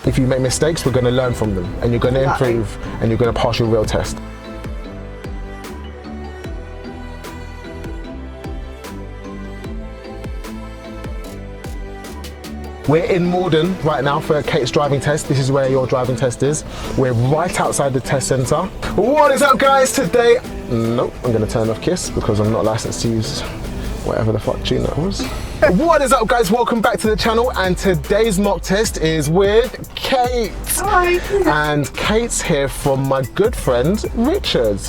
If you make mistakes, we're going to learn from them, and you're going to improve, and you're going to pass your real test. We're in Morden right now for Kate's driving test. This is where your driving test is. We're right outside the test centre. What is up, guys? Today, nope, I'm going to turn off Kiss because I'm not licensed to use whatever the fuck tune that was. What is up, guys? Welcome back to the channel, and today's mock test is with Kate. Hi. And Kate's here from my good friend Richard.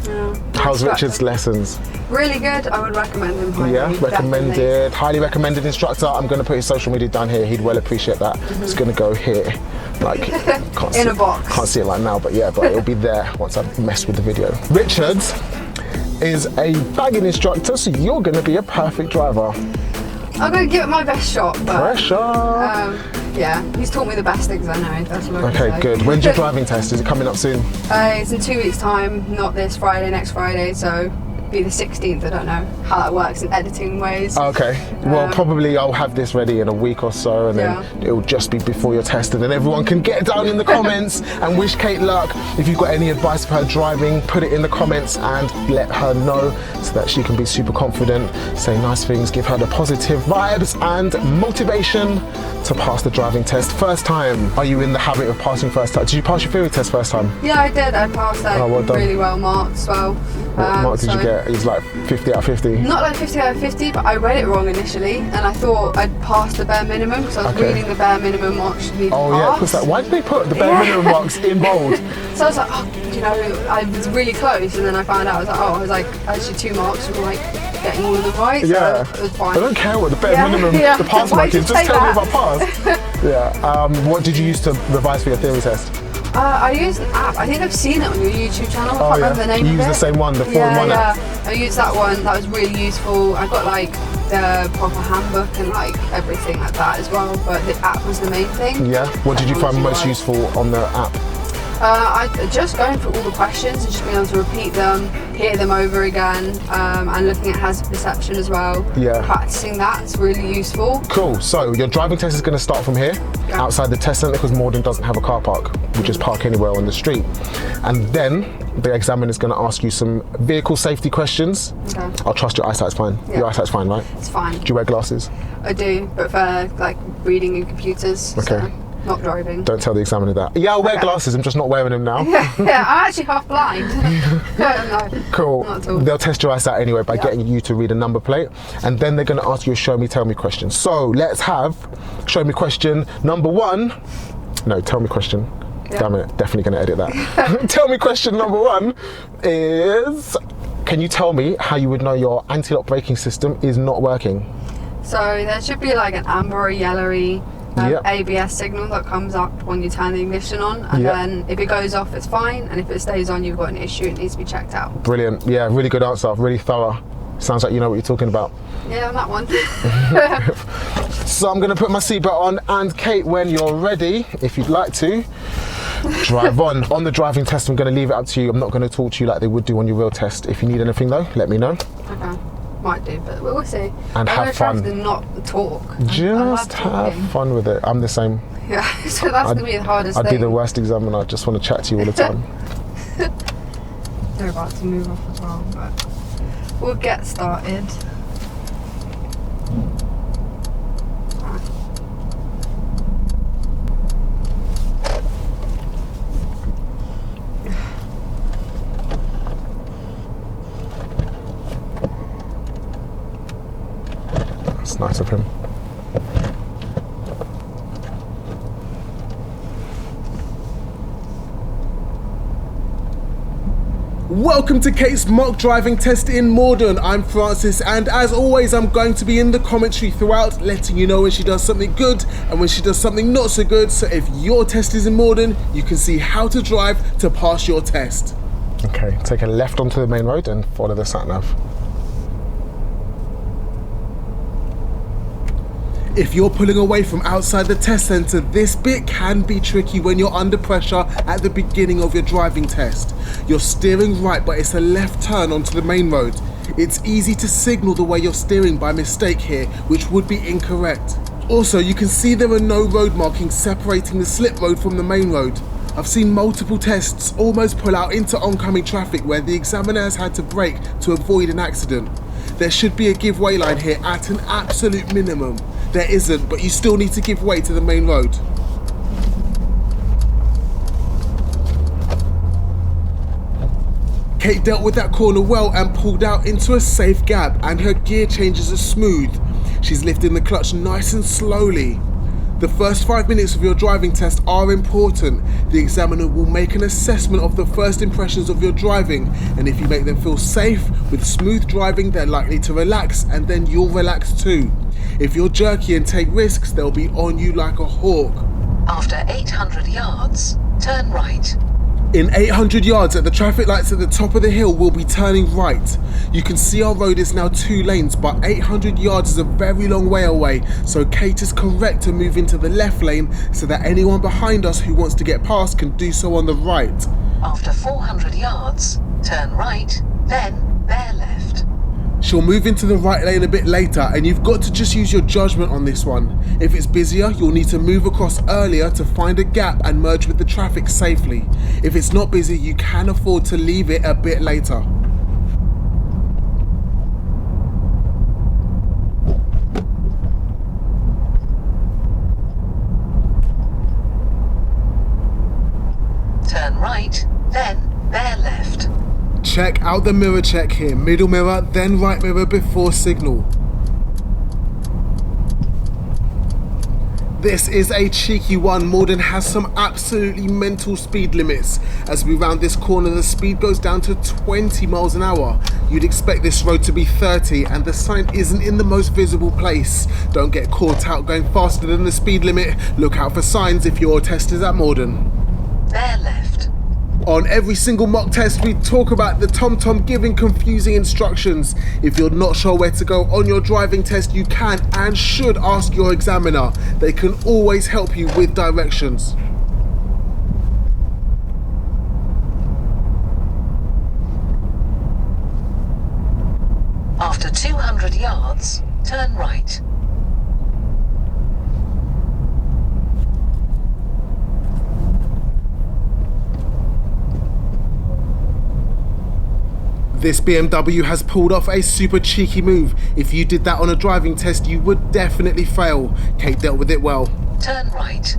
Yeah, how's Richard's lessons? Really good. I would recommend him highly. Yeah, recommended, definitely. Highly recommended instructor. I'm going to put his social media down here. He'd well appreciate that. It's going to go here, like can't in see, a box. Can't see it like now, but yeah, but it'll be there once I've messed with the video. Richard is a bagging instructor, so you're going to be a perfect driver. I'm going to give it my best shot. But, pressure. Yeah, he's taught me the best things I know. That's what I can say. Good. When's your driving test? Is it coming up soon? It's in 2 weeks' time. Not this Friday, next Friday. So be the 16th. I don't know how that works in editing ways. Okay. Well, probably I'll have this ready in a week or so, and then it'll just be before you're tested, and everyone can get down in the comments and wish Kate luck. If you've got any advice for her driving, put it in the comments and let her know so that she can be super confident, say nice things, give her the positive vibes and motivation to pass the driving test. First time, are you in the habit of passing first time? Did you pass your theory test first time? Yeah, I did. I passed that really well marked as well. What mark did you get? It was like 50 out of 50? Not like 50 out of 50, but I read it wrong initially, and I thought I'd passed the bare minimum because I was reading the bare minimum marks you need to pass. Yeah, because like, why did they put the bare minimum marks in bold? So I was like, oh, you know, I was really close, and then I found out, I was like, actually 2 marks for like getting all of them right, so it was fine. I don't care what the bare minimum, the pass mark is, just tell me if I passed. What did you use to revise for your theory test? I used an app. I think I've seen it on your YouTube channel. I can't remember the name of it. You used the same one, the 4-in-1 app? I used that one. That was really useful. I got like the proper handbook and like everything like that as well, but the app was the main thing. Yeah. What did you find most useful on the app? I just going through all the questions and just being able to repeat them, hear them over again, and looking at hazard perception as well. Yeah. Practicing that's really useful. Cool. So your driving test is going to start from here, outside the test centre, because Morden doesn't have a car park. We just park anywhere on the street. And then the examiner is going to ask you some vehicle safety questions. Okay. I'll trust your eyesight's fine. Yeah. Your eyesight's fine, right? It's fine. Do you wear glasses? I do, but for like reading in computers. Okay. So. Not driving. Don't tell the examiner that. Yeah, I'll wear glasses, I'm just not wearing them now. Yeah, I'm actually half blind. No, cool. Not at all. They'll test your eyesight anyway by getting you to read a number plate, and then they're going to ask you a show me, tell me question. So let's have show me question number 1. No, tell me question. Damn it, definitely going to edit that. Tell me question number 1 is, can you tell me how you would know your anti-lock braking system is not working? So there should be like an amber or yellowy ABS signal that comes up when you turn the ignition on, and then if it goes off it's fine, and if it stays on you've got an issue, it needs to be checked out. Brilliant. Yeah, really good answer, really thorough. Sounds like you know what you're talking about. Yeah, on that one. So I'm going to put my seatbelt on, and Kate, when you're ready, if you'd like to, drive on. On the driving test I'm going to leave it up to you. I'm not going to talk to you like they would do on your real test. If you need anything though, let me know. Okay. Might do, but we'll see. And have fun. To not talk. Just have fun with it. I'm the same. Yeah, so that's going to be the hardest thing. I'd be the worst examiner. I just want to chat to you all the time. They're about to move off as well, but we'll get started. That's nice of him. Welcome to Kate's mock driving test in Morden. I'm Francis, and as always I'm going to be in the commentary throughout, letting you know when she does something good and when she does something not so good, so if your test is in Morden you can see how to drive to pass your test. Okay, take a left onto the main road and follow the sat-nav. If you're pulling away from outside the test centre, this bit can be tricky when you're under pressure at the beginning of your driving test. You're steering right, but it's a left turn onto the main road. It's easy to signal the way you're steering by mistake here, which would be incorrect. Also, you can see there are no road markings separating the slip road from the main road. I've seen multiple tests almost pull out into oncoming traffic where the examiner has had to brake to avoid an accident. There should be a give way line here at an absolute minimum. There isn't, but you still need to give way to the main road. Kate dealt with that corner well and pulled out into a safe gap, and her gear changes are smooth. She's lifting the clutch nice and slowly. The first 5 minutes of your driving test are important. The examiner will make an assessment of the first impressions of your driving, and if you make them feel safe with smooth driving, they're likely to relax, and then you'll relax too. If you're jerky and take risks, they'll be on you like a hawk. After 800 yards, turn right. In 800 yards at the traffic lights at the top of the hill, we'll be turning right. You can see our road is now 2 lanes, but 800 yards is a very long way away, so Kate is correct to move into the left lane so that anyone behind us who wants to get past can do so on the right. After 400 yards, turn right, then bear left. She'll move into the right lane a bit later, and you've got to just use your judgment on this one. If it's busier, you'll need to move across earlier to find a gap and merge with the traffic safely. If it's not busy, you can afford to leave it a bit later. Turn right, then bear left. Check out the mirror check here. Middle mirror, then right mirror before signal. This is a cheeky one. Morden has some absolutely mental speed limits. As we round this corner, the speed goes down to 20 miles an hour. You'd expect this road to be 30, and the sign isn't in the most visible place. Don't get caught out going faster than the speed limit. Look out for signs if your test is at Morden. Bear left. On every single mock test, we talk about the TomTom giving confusing instructions. If you're not sure where to go on your driving test, you can and should ask your examiner. They can always help you with directions. After 200 yards, turn right. This BMW has pulled off a super cheeky move. If you did that on a driving test, you would definitely fail. Kate dealt with it well. Turn right.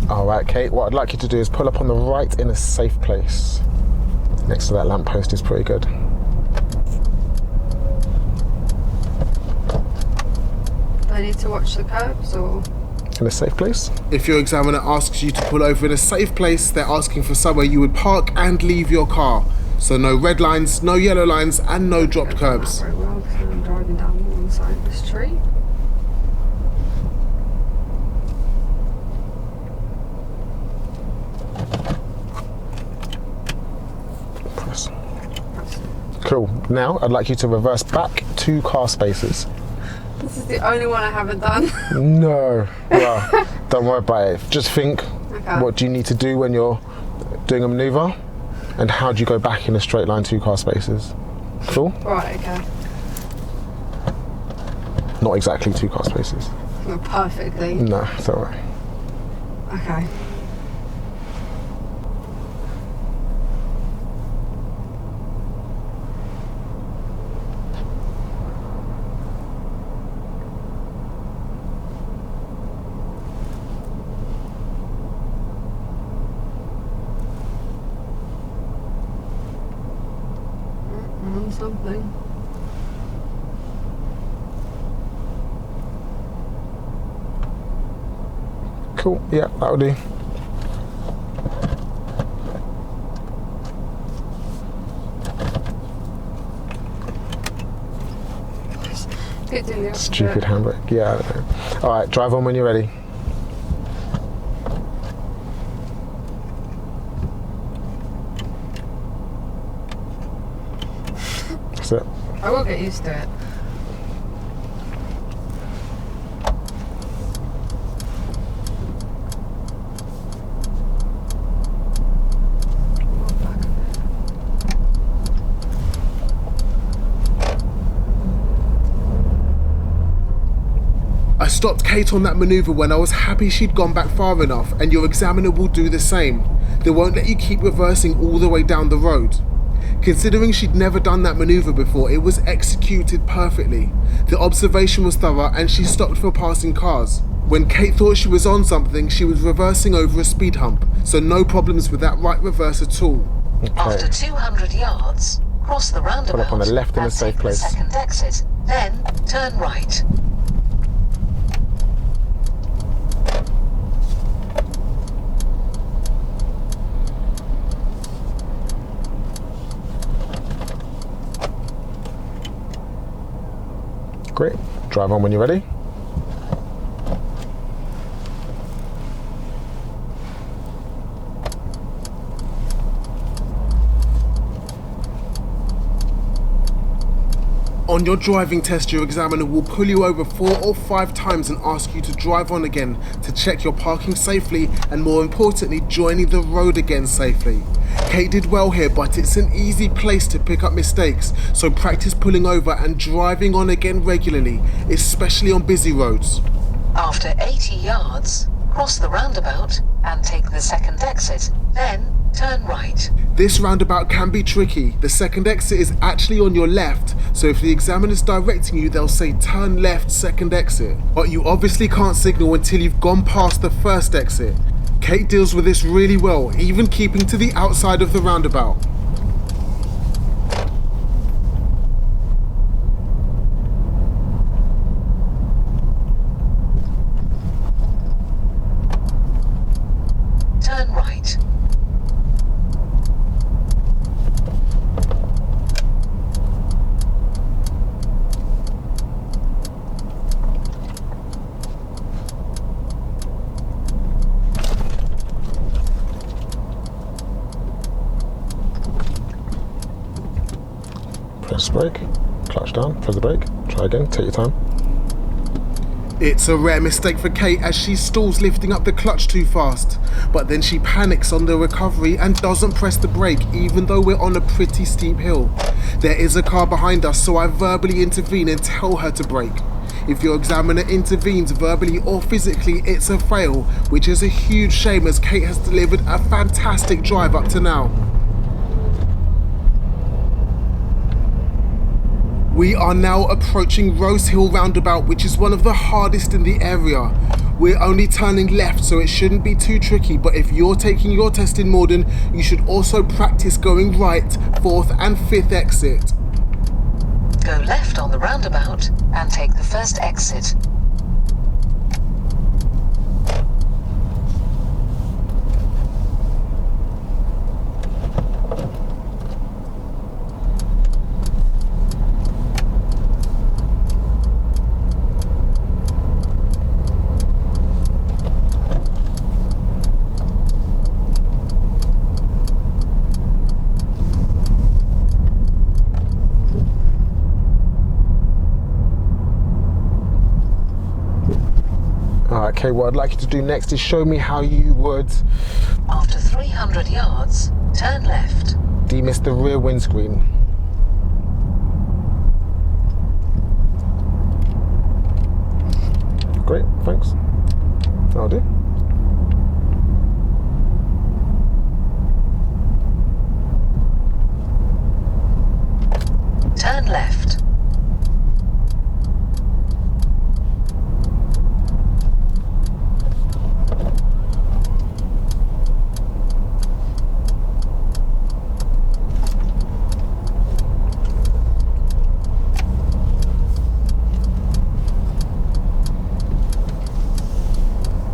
Alright Kate, what I'd like you to do is pull up on the right in a safe place. Next to that lamppost is pretty good. Do I need to watch the curbs or? In a safe place? If your examiner asks you to pull over in a safe place, they're asking for somewhere you would park and leave your car. So no red lines, no yellow lines, and no dropped curbs. Very well, because I'm driving down one side of the street. Cool. Now I'd like you to reverse back 2 car spaces. This is the only one I haven't done. No. Well, don't worry about it. Just think, Okay. what do you need to do when you're doing a manoeuvre? And how do you go back in a straight line 2 car spaces? Cool? Right, okay. Not exactly 2 car spaces. Not perfectly. No, it's alright. Okay. Something. Cool, yeah, that'll do. Good doing the opposite. Stupid handbrake, yeah, I don't know. Alright, drive on when you're ready. That's it. I will get used to it. I stopped Kate on that manoeuvre when I was happy she'd gone back far enough, and your examiner will do the same. They won't let you keep reversing all the way down the road. Considering she'd never done that manoeuvre before, it was executed perfectly. The observation was thorough and she stopped for passing cars. When Kate thought she was on something, she was reversing over a speed hump, so no problems with that right reverse at all. Okay. After 200 yards, cross the roundabout. Pull up on the left in a safe place. The second exit, then turn right. Great. Drive on when you're ready. On your driving test, your examiner will pull you over 4 or 5 times and ask you to drive on again to check you're parking safely and, more importantly, joining the road again safely. Kate did well here, but it's an easy place to pick up mistakes, so practice pulling over and driving on again regularly, especially on busy roads. After 80 yards, cross the roundabout and take the second exit, then turn right. This roundabout can be tricky. The second exit is actually on your left, so if the examiner's directing you, they'll say turn left, second exit. But you obviously can't signal until you've gone past the first exit. Kate deals with this really well, even keeping to the outside of the roundabout. Turn right. Press brake, clutch down, press the brake, try again, take your time. It's a rare mistake for Kate as she stalls lifting up the clutch too fast, but then she panics on the recovery and doesn't press the brake even though we're on a pretty steep hill. There is a car behind us, so I verbally intervene and tell her to brake. If your examiner intervenes verbally or physically, it's a fail, which is a huge shame as Kate has delivered a fantastic drive up to now. We are now approaching Rose Hill Roundabout, which is one of the hardest in the area. We're only turning left, so it shouldn't be too tricky, but if you're taking your test in Morden, you should also practice going right, 4th and 5th exit. Go left on the roundabout and take the first exit. Okay, what I'd like you to do next is show me how you would... After 300 yards, turn left. Demist the rear windscreen. Great, thanks. That'll do. Turn left.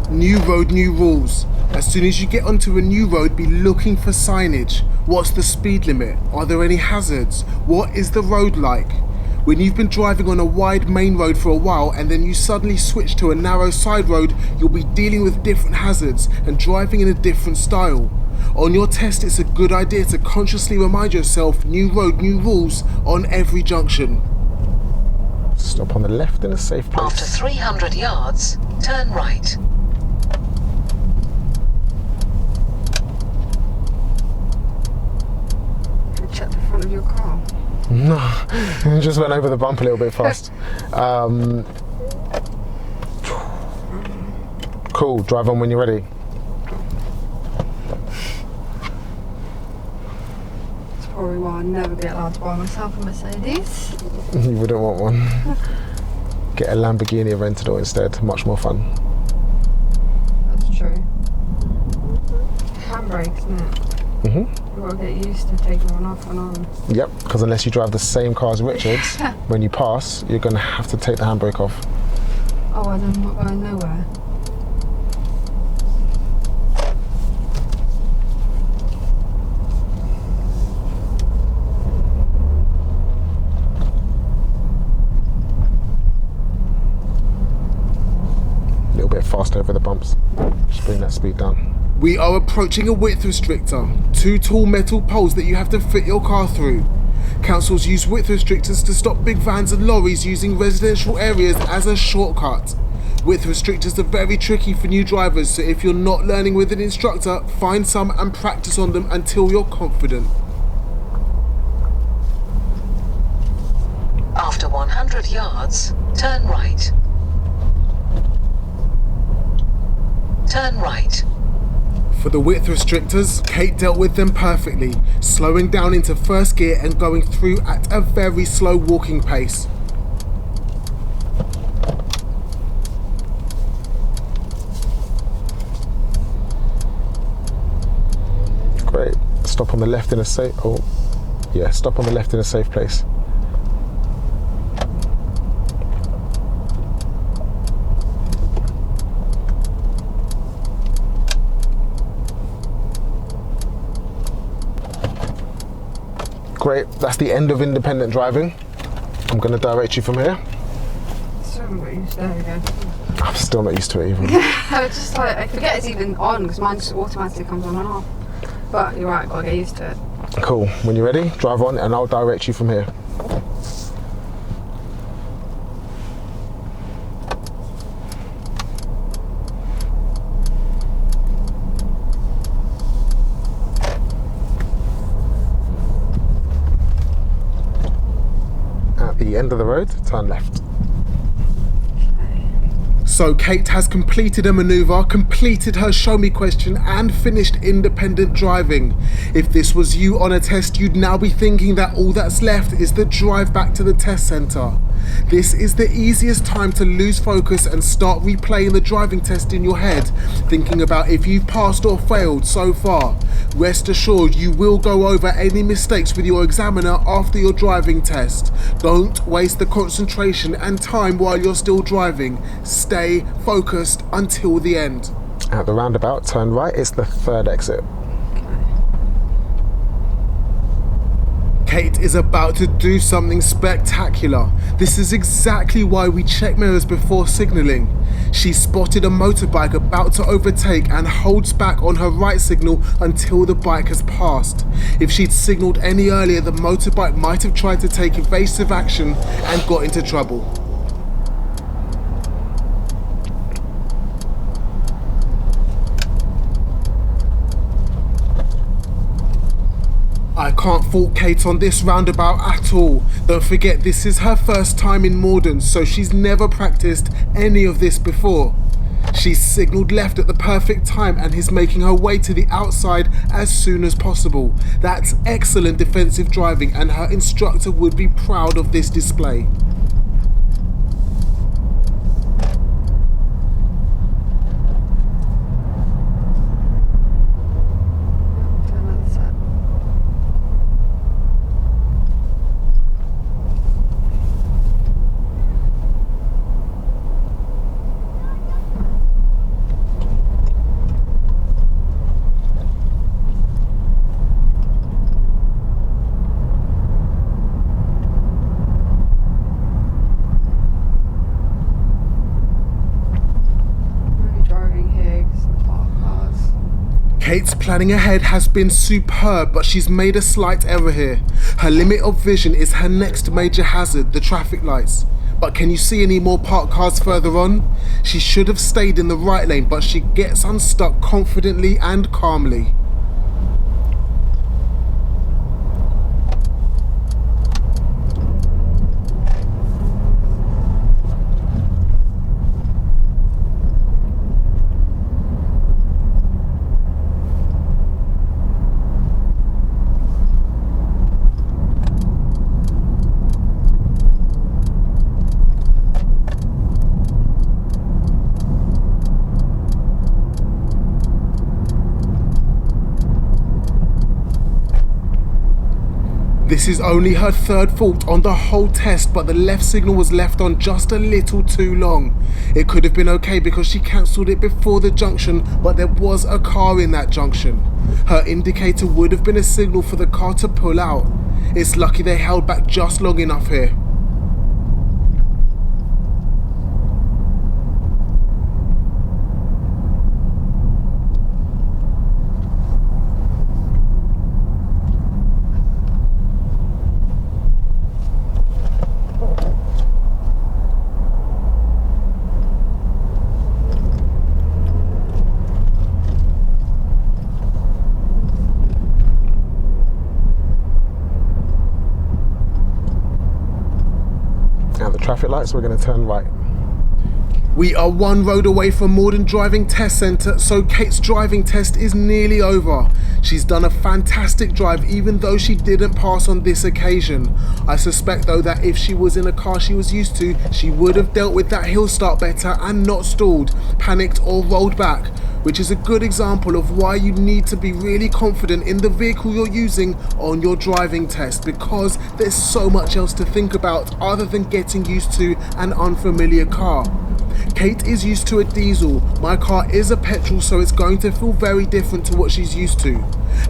New road, new rules. As soon as you get onto a new road, be looking for signage. What's the speed limit? Are there any hazards? What is the road like? When you've been driving on a wide main road for a while and then you suddenly switch to a narrow side road, you'll be dealing with different hazards and driving in a different style. On your test, it's a good idea to consciously remind yourself new road, new rules on every junction. Stop on the left in a safe place. After 300 yards, turn right. Check the front of your car. No, just went over the bump a little bit fast. Cool, drive on when you're ready. That's probably why I'd never be allowed to buy myself a Mercedes. You wouldn't want one. Get a Lamborghini Aventador instead, much more fun. That's true. Handbrake, isn't it? You've got to get used to taking one off and on. Yep, because unless you drive the same car as Richards, when you pass, you're going to have to take the handbrake off. Oh, well, then I'm not going nowhere. A little bit faster over the bumps. Just bring that speed down. We are approaching a width restrictor. 2 tall metal poles that you have to fit your car through. Councils use width restrictors to stop big vans and lorries using residential areas as a shortcut. Width restrictors are very tricky for new drivers, so if you're not learning with an instructor, find some and practice on them until you're confident. After 100 yards, turn right. Turn right. For the width restrictors, Kate dealt with them perfectly, slowing down into first gear and going through at a very slow walking pace. Great. Stop on the left in a safe... stop on the left in a safe place. Great, that's the end of independent driving. I'm going to direct you from here. Still not used. There we go. I'm still not used to it even. I just like, I forget it's even on because mine just automatically comes on and off. But you're right, gotta get used to it. Cool, when you're ready, drive on and I'll direct you from here. At the end of the road, turn left. So Kate has completed a manoeuvre, completed her show me question and finished independent driving. If this was you on a test, you'd now be thinking that all that's left is the drive back to the test centre. This is the easiest time to lose focus and start replaying the driving test in your head, thinking about if you've passed or failed so far. Rest assured you will go over any mistakes with your examiner after your driving test. Don't waste the concentration and time while you're still driving. Stay focused until the end. At the roundabout, turn right, it's the third exit. Kate is about to do something spectacular. This is exactly why we check mirrors before signalling. She spotted a motorbike about to overtake and holds back on her right signal until the bike has passed. If she'd signalled any earlier, the motorbike might have tried to take evasive action and got into trouble. I can't fault Kate on this roundabout at all. Don't forget, this is her first time in Morden, so she's never practiced any of this before. She's signalled left at the perfect time and is making her way to the outside as soon as possible. That's excellent defensive driving and her instructor would be proud of this display. Kate's planning ahead has been superb, but she's made a slight error here. Her limit of vision is her next major hazard, the traffic lights. But can you see any more parked cars further on? She should have stayed in the right lane, but she gets unstuck confidently and calmly. This is only her third fault on the whole test, but the left signal was left on just a little too long. It could have been okay because she cancelled it before the junction, but there was a car in that junction. Her indicator would have been a signal for the car to pull out. It's lucky they held back just long enough here. At the traffic lights, we're going to turn right. We are one road away from Morden Driving Test Centre, so Kate's driving test is nearly over. She's done a fantastic drive even though she didn't pass on this occasion. I suspect though that if she was in a car she was used to, she would have dealt with that hill start better and not stalled, panicked or rolled back, which is a good example of why you need to be really confident in the vehicle you're using on your driving test, because there's so much else to think about other than getting used to an unfamiliar car. Kate is used to a diesel, my car is a petrol, so it's going to feel very different to what she's used to.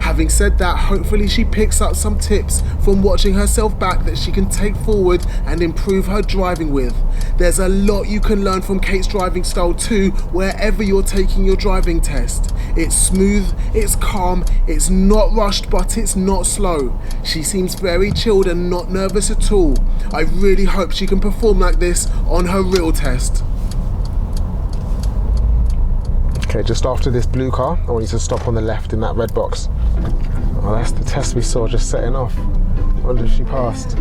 Having said that, hopefully she picks up some tips from watching herself back that she can take forward and improve her driving with. There's a lot you can learn from Kate's driving style too, wherever you're taking your driving test. It's smooth, it's calm, it's not rushed, but it's not slow. She seems very chilled and not nervous at all. I really hope she can perform like this on her real test. Okay, just after this blue car, I want you to stop on the left in that red box. Oh, that's the test we saw just setting off. I wonder if she passed.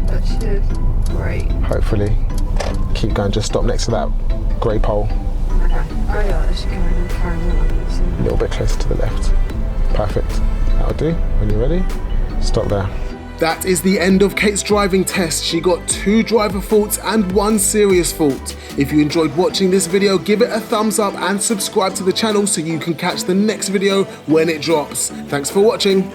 That should. Great. Hopefully. Keep going, just stop next to that grey pole. Okay. Oh yeah, that should go and carry on. A little bit closer to the left. Perfect. That'll do. When you're ready, stop there. That is the end of Kate's driving test. She got 2 driver faults and 1 serious fault. If you enjoyed watching this video, give it a thumbs up and subscribe to the channel so you can catch the next video when it drops. Thanks for watching.